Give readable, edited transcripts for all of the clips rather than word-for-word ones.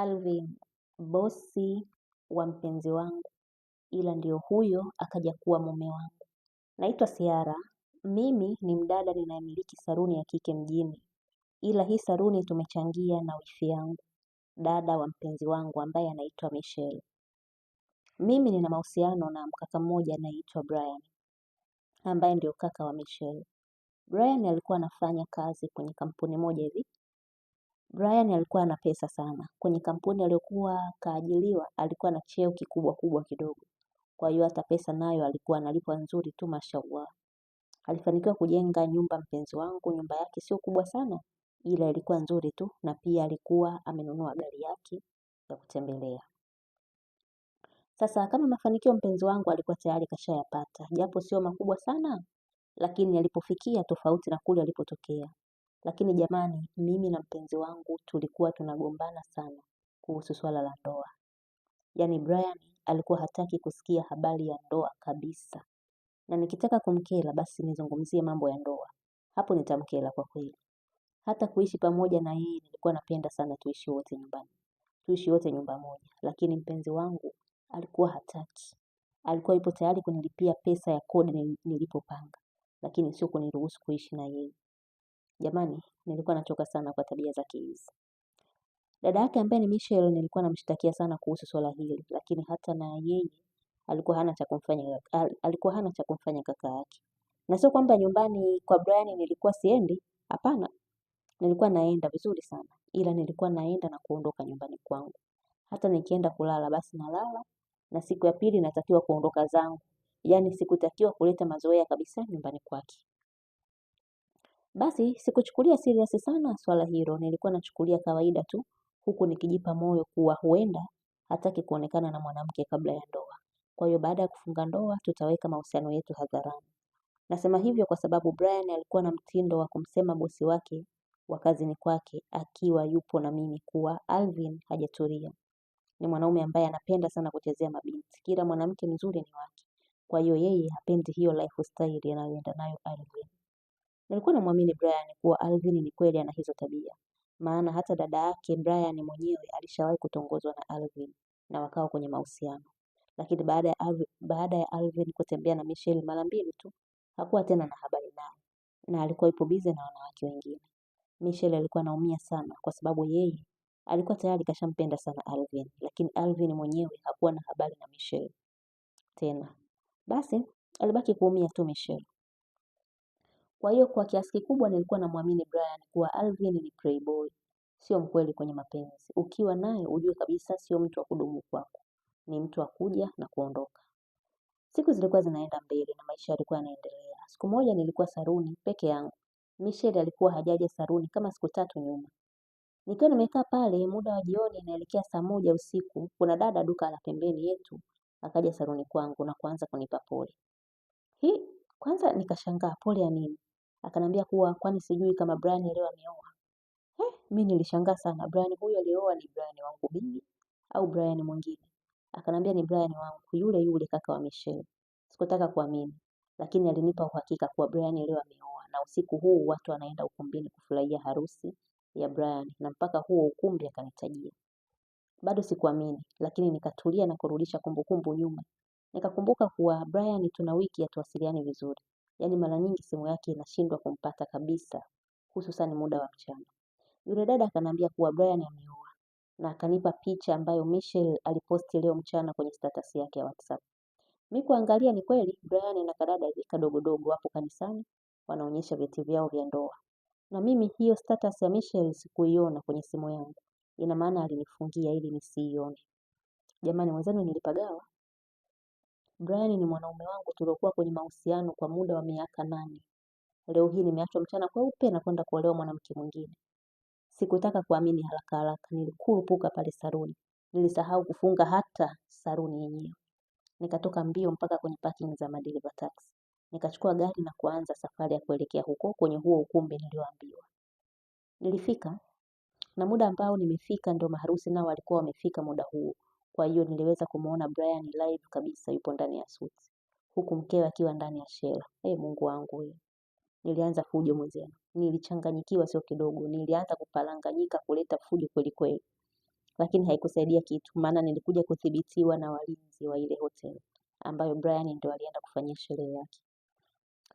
Alvin, bosi wa mpenzi wangu, ila ndio huyo akaja kuwa mume wangu. Naitwa Siara. Mimi ni mdada ninayemiliki saluni ya kike mjini, ila hii saluni tumechangia na wifi yangu, dada wa mpenzi wangu ambaye anaitwa Michelle. Mimi nina mahusiano na mkaka mmoja anaitwa Brian, ambaye ndio kaka wa Michelle. Brian alikuwa anafanya kazi kwenye kampuni moja hivi. Brian alikuwa ana pesa sana. Kwenye kampuni aliyokuwa kaajiliwa alikuwa na cheo kikubwa kubwa kidogo. Kwa hiyo hata pesa nayo alikuwa analipwa nzuri tu, mashallah. Alifanikiwa kujenga nyumba mpenzi wangu, nyumba yake sio kubwa sana, ila ilikuwa nzuri tu, na pia alikuwa amenunua gari yake ya kutembelea. Sasa kama mafanikio mpenzi wangu alikuwa tayari kashayapata, japo sio makubwa sana, lakini alipofikia tofauti na kule alipotokea. Lakini jamani, mimi na mpenzi wangu tulikuwa tunagombana sana kuhusu swala la ndoa. Yaani Brian alikuwa hataki kusikia habari ya ndoa kabisa. Na nikitaka kumkela basi nizungumzie mambo ya ndoa, hapo nitamkela kwa kweli. Hata kuishi pamoja na yeye nilikuwa napenda sana tuishi wote nyumbani. Tuishi wote nyumba moja, lakini mpenzi wangu alikuwa hataki. Alikuwa yupo tayari kunilipia pesa ya kodi nilipopanga, lakini sio kuniruhusu kuishi na yeye. Jamani, nilikuwa nachoka sana kwa tabia zake hizi. Dada yake ambaye ni Michelle nilikuwa namshtakia sana kuhusu swala hili, lakini hata na yeye alikuwa hana cha kumfanya kaka yake. Na sio kwamba nyumbani kwa Brian nilikuwa siendi, hapana. Nilikuwa naenda vizuri sana, ila nilikuwa naenda na kuondoka nyumbani kwangu. Hata nikienda kulala basi nalala, na siku ya pili natakiwa kuondoka zangu. Yaani sikutakiwa kuleta mazoea kabisa nyumbani kwake. Basi sikuchukulia serious sana swala hilo, nilikuwa nachukulia kawaida tu, huku nikijipa moyo kuwa huenda hataki kuonekana na mwanamke kabla ya ndoa. Kwa hiyo baada ya kufunga ndoa tutaweka mahusiano yetu hadharani. Nasema hivyo kwa sababu Brian alikuwa na mtindo wa kumsema bosi wake wa kazini kwake akiwa yupo na mimi kuwa Alvin hajatulia. Ni mwanaume ambaye anapenda sana kuchezea mabinti. Kila mwanamke mzuri ni wake. Kwa hiyo yeye hapendi hiyo lifestyle anayoenda nayo Alvin. Nilikuwa namwamini Brian kuwa Alvin ni kweli ana hizo tabia. Maana hata dada yake Brian mwenyewe alishawahi kutongozwa na Alvin na wakawa kwenye mahusiano. Lakini baada ya Alvin kutembea na Michelle mara mbili tu, hakuwa tena na habari naye. Na alikuwa yupo busy na wanawake wengine. Michelle alikuwa anaumia sana kwa sababu yeye alikuwa tayari kashampenda sana Alvin, lakini Alvin mwenyewe hakuwa na habari na Michelle tena. Basi alibaki kuumia tu Michelle. Kwa hiyo kwa kiasi kikubwa nilikuwa namwamini Brian kuwa Alvin ni playboy, sio mkweli kwenye mapenzi. Ukiwa naye ujue kabisa sio mtu wa kudumu kwako, ni mtu wa kuja na kuondoka. Siku zilikuwa zinaenda mbele na maisha yalikuwa yanaendelea. Siku moja nilikuwa saluni peke yangu. Michelle alikuwa hajaja saluni kama siku 3 nyuma. Nikiwa nimekaa pale muda wa jioni inaelekea saa 1 usiku, kuna dada duka la pembeni yetu akaja saluni kwangu na kuanza kunipa pole. Kwanza nikashangaa pole ya nini? Akaniambia kuwa kwani sijui kama Brian leo ameoa. Mimi nilishangaa sana, Brian huyo alioa ni Brian wangu mimi au Brian mwingine? Akaniambia ni Brian wangu, yule yule kaka wa Michelle. Sikutaka kuamini, lakini alinipa uhakika kuwa Brian leo ameoa na usiku huu watu wanaenda ukumbini kufurahia harusi ya Brian na mpaka huo ukumbi akanitajia. Bado sikuamini, lakini nikatulia na kurudisha kumbukumbu nyuma. Nikakumbuka kuwa Brian tuna wiki hatuwasiliani vizuri. Yaani mara nyingi simu yake inashindwa kumpata kabisa, hususan muda wa mchana. Yule dada akaniambia kuwa Brian ameoa na akanipa picha ambayo Michelle aliposti leo mchana kwenye status yake ya WhatsApp. Mimi kuangalia ni kweli Brian na kadada hivi kadogodogo hapo kanisani wanaonyesha vyeti vyao vya ndoa. Na mimi hiyo status ya Michelle sikuiona kwenye simu yangu. Ina maana alinifungia ili nisiione. Jamani wenzangu nilipagawa. Brian ni mwanaume wangu tuliokuwa kwenye mahusiano kwa muda wa miaka 8. Leo hii nimeachwa mchana kweupe na kwenda kuolewa mwanamke mwingine. Sikutaka kuamini haraka haraka, nilikurupuka pale saluni. Nilisahau kufunga hata saluni yenyewe. Nikatoka mbio mpaka kwenye parking za Madiliva Taxi. Nikachukua gari na kuanza safari ya kuelekea huko kwenye huo ukumbi nilioambiwa. Nilifika na muda ambao nimefika ndio maharusi nao walikuwa wamefika muda huo. Kwa hiyo niliweza kumuona Brian live kabisa yupo ndani ya suti. Huku mkewe akiwa ndani ya shela. Mungu wangu wewe. Nilianza fujo mwenzenu. Nilichanganyikiwa sio kidogo. Nilianza kupalanganyika kuleta fujo kweli kweli. lakini haikusaidia kitu, maana nilikuja kuthibitiwa na walinzi wa ile hoteli ambayo Brian ndio alienda kufanyia sherehe yake.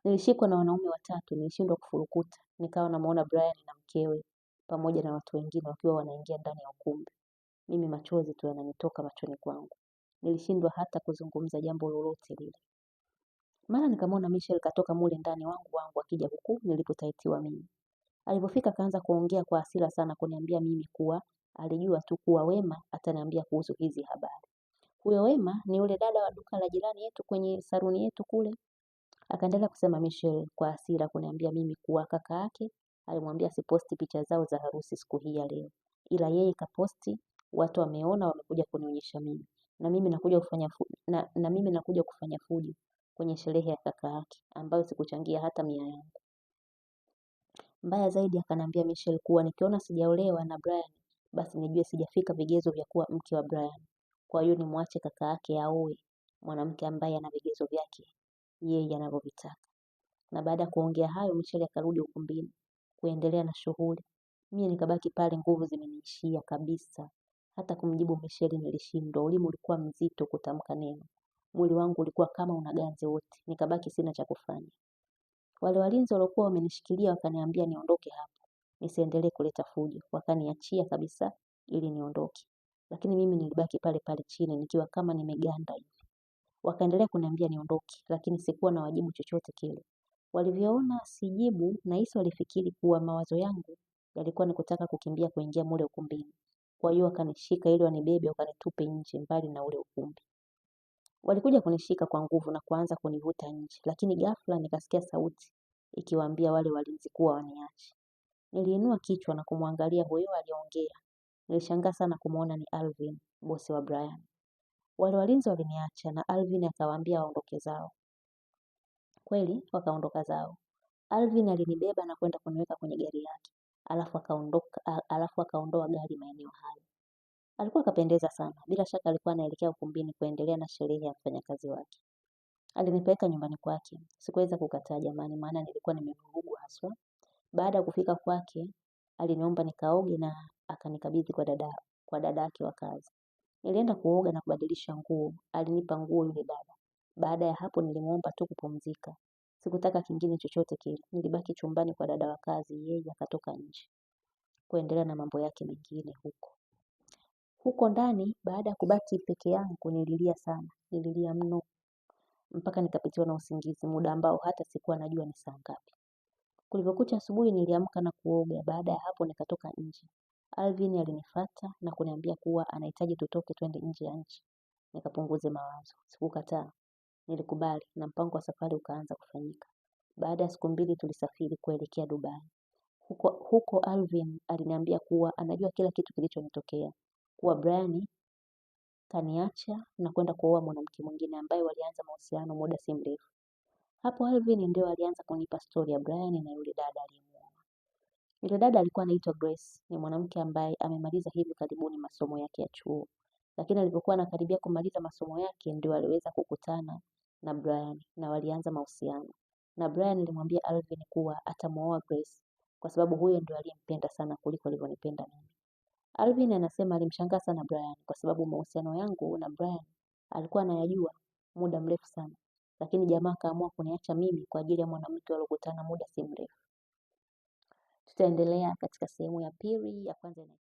Nilishikwa na wanaume watatu, nilishindwa kufurukuta. Nikawa namuona Brian na mkewe pamoja na watu wengine wakiwa wanaingia ndani ya ukumbi. Mimi machozi tu yananitoka machoni kwangu. Nilishindwa hata kuzungumza jambo lolote lile. Mara nikamwona Michelle katoka mule ndani wangu akija huku nilipotaitiwa mimi. Alipofika kaanza kuongea kwa hasira sana kuniambia mimi kuwa alijua tu kuwa Wema ataniambia kuhusu hizi habari. Huyo Wema ni yule dada wa duka la jirani yetu kwenye saruni yetu kule. Akaendelea kusema Michelle kwa hasira kuniambia mimi kuwa kaka yake alimwambia siposti picha zao za harusi siku hii ya leo. Ila yeye kaposti, watu wameona wamekuja kunionyesha mimi. Na mimi nakuja kufanya fujo kwenye sherehe ya kaka yake ambayo sikuchangia hata 100 yangu. Mbaya zaidi akaniambia Michelle kuwa nikiona sijaolewa na Brian basi nijue sijafika vigezo vya kuwa mke wa Brian. Kwa hiyo nimwache kaka yake aoe mwanamke ambaye ana vigezo vyake yeye anavyovitaka. Na baada ya kuongea hayo Michelle akarudi ukumbini kuendelea na shughuli. Mimi nikabaki pale nguvu zimeniishia kabisa. Hata kumjibu Michelle nilishindwa, ulimi ulikuwa mzito kutamka neno. Mwili wangu ulikuwa kama una ganzi wote, nikabaki sina cha kufanya. Wale walinzi waliokuwa wamenishikilia wakaniambia niondoke hapo, nisiendelee kuleta fujo, wakaniachia kabisa ili niondoke. Lakini mimi nilibaki pale pale chini nikiwa kama nimeganda hivi. Wakaendelea kuniambia niondoke, lakini sikuwa na wajibu chochote kile. Walivyoona sijibu nahisi walifikiri kuwa mawazo yangu yalikuwa ni kutaka kukimbia kuingia mule ukumbini. Kwa hiyo wakanishika ili wanibebe wakanitupe nje mbali na ule ukumbi. Walikuja kunishika kwa nguvu na kuanza kunivuta nje, lakini ghafla nikasikia sauti ikiwaambia wale walinzi kuwa waniache. Niliinua kichwa na kumwangalia huyo aliyeongea. Nilishangaa sana kumuona ni Alvin, bosi wa Brian. Wale walinzi waliniacha na Alvin akawaambia waondoke zao. Kweli wakaondoka zao. Alvin alinibeba na kwenda kuniweka kwenye gari yake. Alafu akaondoa gari maeneo hayo. Alikuwa kapendeza sana. Bila shaka alikuwa anaelekea ukumbini kuendelea na sherehe ya mfanyakazi wake. Alinipeleka nyumbani kwake. Sikuweza kukataa jamani, maana nilikuwa nimevurugwa haswa. Baada ya kufika kwake, aliniomba nikaoge na akanikabidhi kwa dada yake wa kazi. Nilienda kuoga na kubadilisha nguo. Alinipa nguo yule dada. Baada ya hapo nilimuomba tu kupumzika. Sikutaka kingine chochote kile. Nilibaki chumbani kwa dada wa kazi, yeye akatoka nje kuendelea na mambo yake mengine huko. Huko ndani baada ya kubaki peke yangu nililia sana. Nililia mno mpaka nikapitiwa na usingizi, muda ambao hata sikuwa najua ni saa ngapi. Kulivyokucha asubuhi niliamka na kuoga. Baada ya hapo nikatoka nje. Alvin alinifuata na kuniambia kuwa anahitaji tutoke twende nje ya nchi nikapunguze mawazo. Sikukataa. Nilikubali na mpango wa safari ukaanza kufanyika. Baada ya siku 2 tulisafiri kuelekea Dubai. Huko Alvin aliniambia kuwa anajua kila kitu kilichonitokea. Kuwa Brian kaniacha na kwenda kuoa mwanamke mwingine ambaye walianza mahusiano muda si mrefu. Hapo Alvin ndio alianza kunipa story ya Brian na yule dada aliyemuoa. Yule dada alikuwa anaitwa Grace, ni mwanamke ambaye amemaliza hivi karibuni masomo yake ya chuo. Lakini alipokuwa anakaribia kumaliza masomo yake ndio aliweza kukutana na Brian na walianza mahusiano. Na Brian alimwambia Alvin kuwa atamuoa Grace kwa sababu huyo ndio aliyempenda sana kuliko alivyonipenda mimi. Alvin anasema alimshangaa sana Brian kwa sababu mahusiano yangu na Brian alikuwa anayajua muda mrefu sana. Lakini jamaa akaamua kuniacha mimi kwa ajili ya mwanamke waliokutana muda si mrefu. Tutaendelea katika sehemu ya pili ya kwanza.